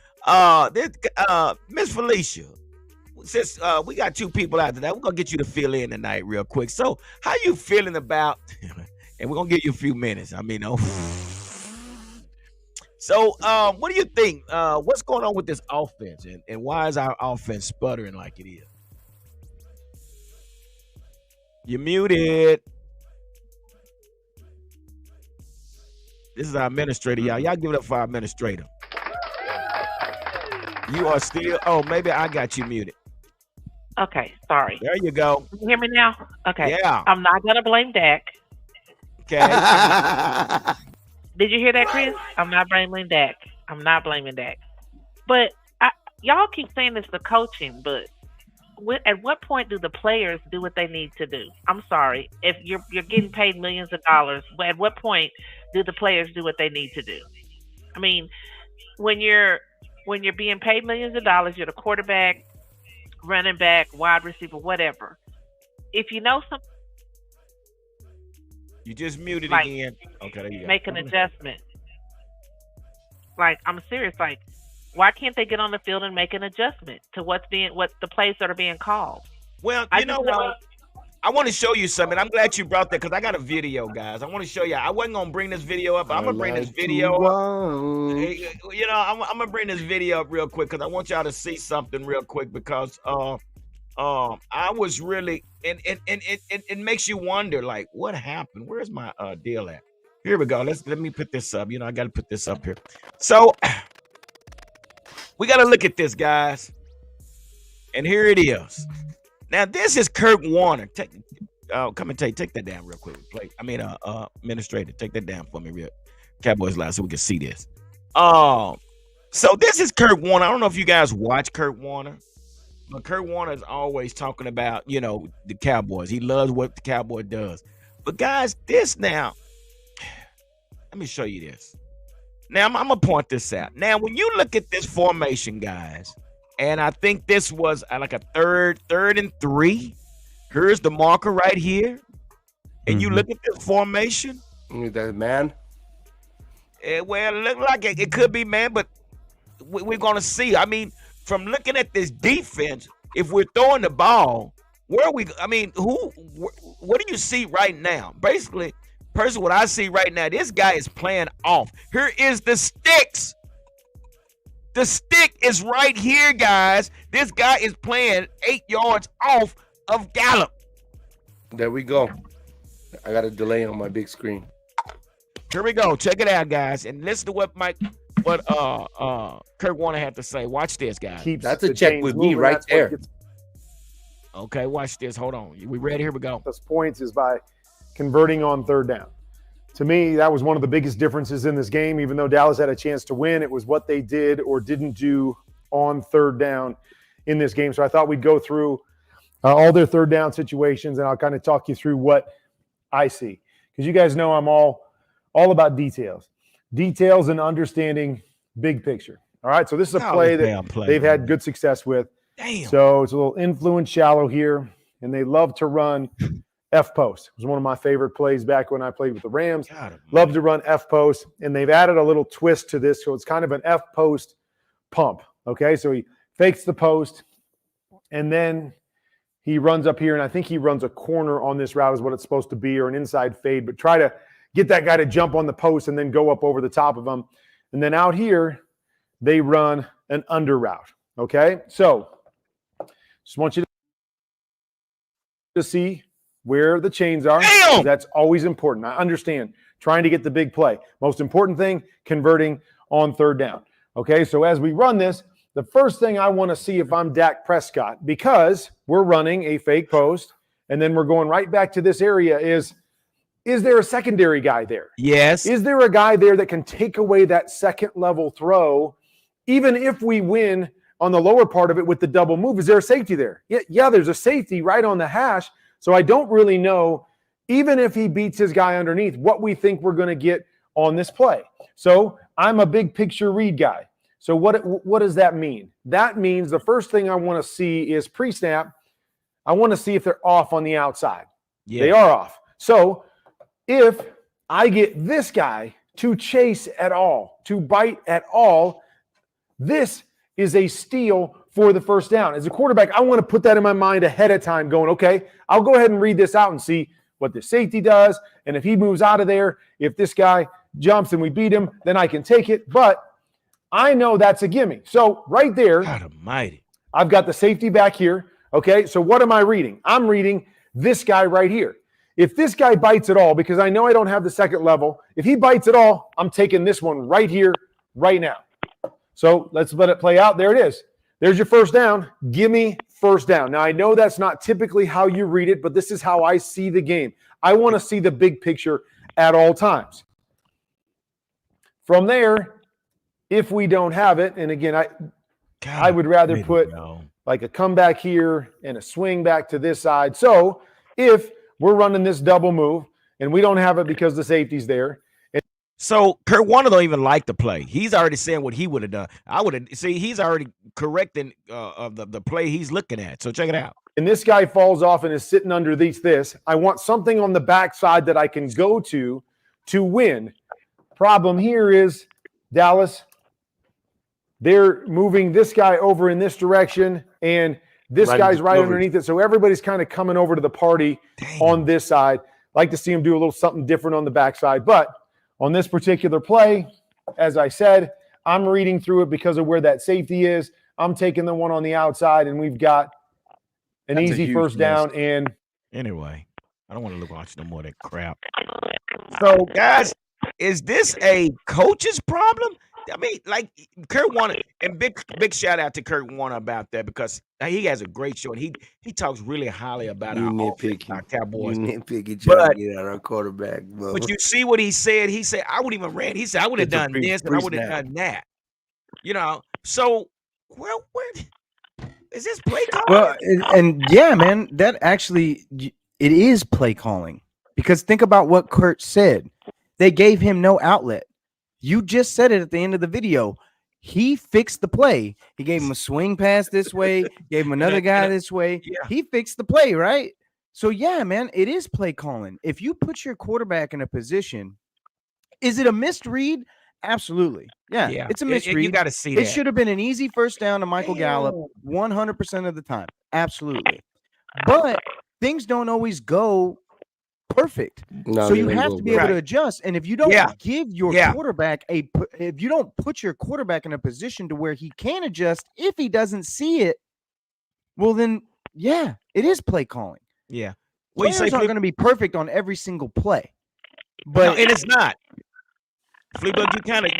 Miss Felicia, since we got two people after that, we're gonna get you to fill in tonight real quick. So, how you feeling about? And we're gonna give you a few minutes. I mean, So, what do you think? What's going on with this offense, and why is our offense sputtering like it is? You're muted. This is our administrator, y'all. Y'all give it up for our administrator. You are still. Oh, maybe I got you muted. Okay, sorry. There you go. Can you hear me now? Okay. Yeah. I'm not gonna blame Dak. Okay. Did you hear that, Chris? I'm not blaming Dak. But y'all keep saying it's the coaching, but at what point do the players do what they need to do? I'm sorry. If you're getting paid millions of dollars, at what point do the players do what they need to do? I mean, when you're being paid millions of dollars, you're the quarterback, running back, wide receiver, whatever. If you know something, you just muted again. Okay, there you go. Make an adjustment. Like, I'm serious. Like, why can't they get on the field and make an adjustment to what the plays that are being called? Well, you know what? I want to show you something. I'm glad you brought that because I got a video, guys. I want to show you. I wasn't gonna bring this video up, but I'm gonna bring this video up. You know, I'm gonna bring this video up real quick because I want y'all to see something real quick because I was really and it makes you wonder, like, what happened? Where's my deal at? Here we go. Let me put this up. You know, I got to put this up here. So we got to look at this, guys. And here it is. Now, this is Kurt Warner. Take that down real quick. Administrator, take that down for me, real Cowboys Live, so we can see this. So this is Kurt Warner. I don't know if you guys watch Kurt Warner, but Kurt Warner is always talking about, the Cowboys. He loves what the Cowboy does. But guys, this now, let me show you this. Now I'm gonna point this out. Now, when you look at this formation, guys, and I think this was like a third and 3. Here's the marker right here, and you look at this formation. That man. Well, it looked like it could be man, but we're gonna see. I mean, from looking at this defense, if we're throwing the ball, where are we? I mean, what do you see right now? Basically, personally, what I see right now, this guy is playing off. Here is the sticks. The stick is right here, guys. This guy is playing 8 yards off of Gallup. There we go. I got a delay on my big screen. Here we go. Check it out, guys, and listen to what Kurt Warner had to say. Watch this, guys. That's a check with me right there. Okay, watch this. Hold on. We ready? Here we go. Those points is by converting on third down. To me, that was one of the biggest differences in this game. Even though Dallas had a chance to win, it was what they did or didn't do on third down in this game. So I thought we'd go through all their third down situations, and I'll kind of talk you through what I see. Because you guys know I'm all about details and understanding big picture. All right, so this is a play that they've had good success with. Damn. So it's a little influence shallow here, and they love to run F post. It was one of my favorite plays back when I played with the Rams. Love to run F post, and they've added a little twist to this, so it's kind of an F post pump. Okay, so he fakes the post, and then he runs up here, and I think he runs a corner on this route is what it's supposed to be, or an inside fade, but try to get that guy to jump on the post and then go up over the top of him. And then out here, they run an under route. Okay, so just want you to see where the chains are. That's always important. I understand trying to get the big play. Most important thing, converting on third down. Okay, so as we run this, the first thing I want to see if I'm Dak Prescott, because we're running a fake post and then we're going right back to this area, is there a secondary guy there? Yes. Is there a guy there that can take away that second level throw, even if we win on the lower part of it with the double move? Is there a safety there? Yeah, there's a safety right on the hash. So I don't really know, even if he beats his guy underneath, what we think we're going to get on this play. So I'm a big picture read guy. So what does that mean? That means the first thing I want to see is pre-snap. I want to see if they're off on the outside. Yeah. They are off. So if I get this guy to chase at all, to bite at all, this is a steal for the first down. As a quarterback, I want to put that in my mind ahead of time going, okay, I'll go ahead and read this out and see what the safety does. And if he moves out of there, if this guy jumps and we beat him, then I can take it. But I know that's a gimme. So right there, God almighty, I've got the safety back here. Okay, so what am I reading? I'm reading this guy right here. If this guy bites at all, because I know I don't have the second level, if he bites at all, I'm taking this one right here, right now. So let's let it play out. There it is. There's your first down. Give me first down. Now, I know that's not typically how you read it, but this is how I see the game. I want to see the big picture at all times. From there, if we don't have it, and again, I would rather put like a comeback here and a swing back to this side. So if we're running this double move and we don't have it because the safety's there. So Kurt Warner don't even like the play. He's already saying what he would have done. I would have he's already correcting of the play he's looking at. So check it out. And this guy falls off and is sitting underneath this. I want something on the backside that I can go to win. Problem here is Dallas, they're moving this guy over in this direction, and this guy's right underneath it. So everybody's kind of coming over to the party on this side. Like to see him do a little something different on the backside. But on this particular play, as I said, I'm reading through it because of where that safety is. I'm taking the one on the outside, and we've got an easy first down. And anyway, I don't want to watch no more of that crap. So, guys, is this a coach's problem? I mean, like Kurt Warner, and big shout out to Kurt Warner about that, because he has a great show and he talks really highly about our Cowboys. Nitpicking trying to get out our quarterback. But you see what he said? He said, I would even ran. He said, I would have done this and I would have done that. You know, so well, where is this play call? Well, and yeah, man, that actually it is play calling because think about what Kurt said. They gave him no outlet. You just said it at the end of the video. He fixed the play. He gave him a swing pass this way, gave him another guy this way. Yeah. He fixed the play, right? So yeah, man, it is play calling. If you put your quarterback in a position, is it a missed read? Absolutely. Yeah. It's a misread. You got to see that. It should have been an easy first down to Michael Gallup 100% of the time. Absolutely. But things don't always go perfect. No, so they you don't have go to be able to right. adjust. And if you don't Yeah. give your Yeah. quarterback if you don't put your quarterback in a position to where he can adjust if he doesn't see it, well then, yeah, it is play calling. Yeah. Players aren't going to be perfect on every single play. But no, and it's not. Fleetwood, you kind of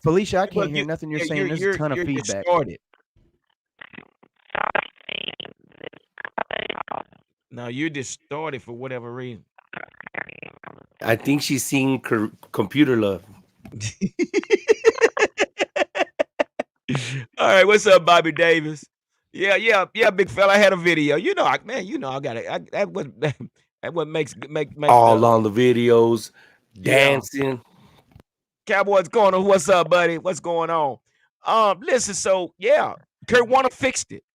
Felicia, I can't hear nothing you're saying. There's a ton of feedback. Distorted. No, you're distorted for whatever reason. I think she's seeing computer love. All right, what's up, Bobby Davis? Yeah, big fella. I had a video. I got it. That what makes all on the videos, dancing. Cowboys going on. What's up, buddy? What's going on? Listen. So yeah, Kurt Warner fixed it.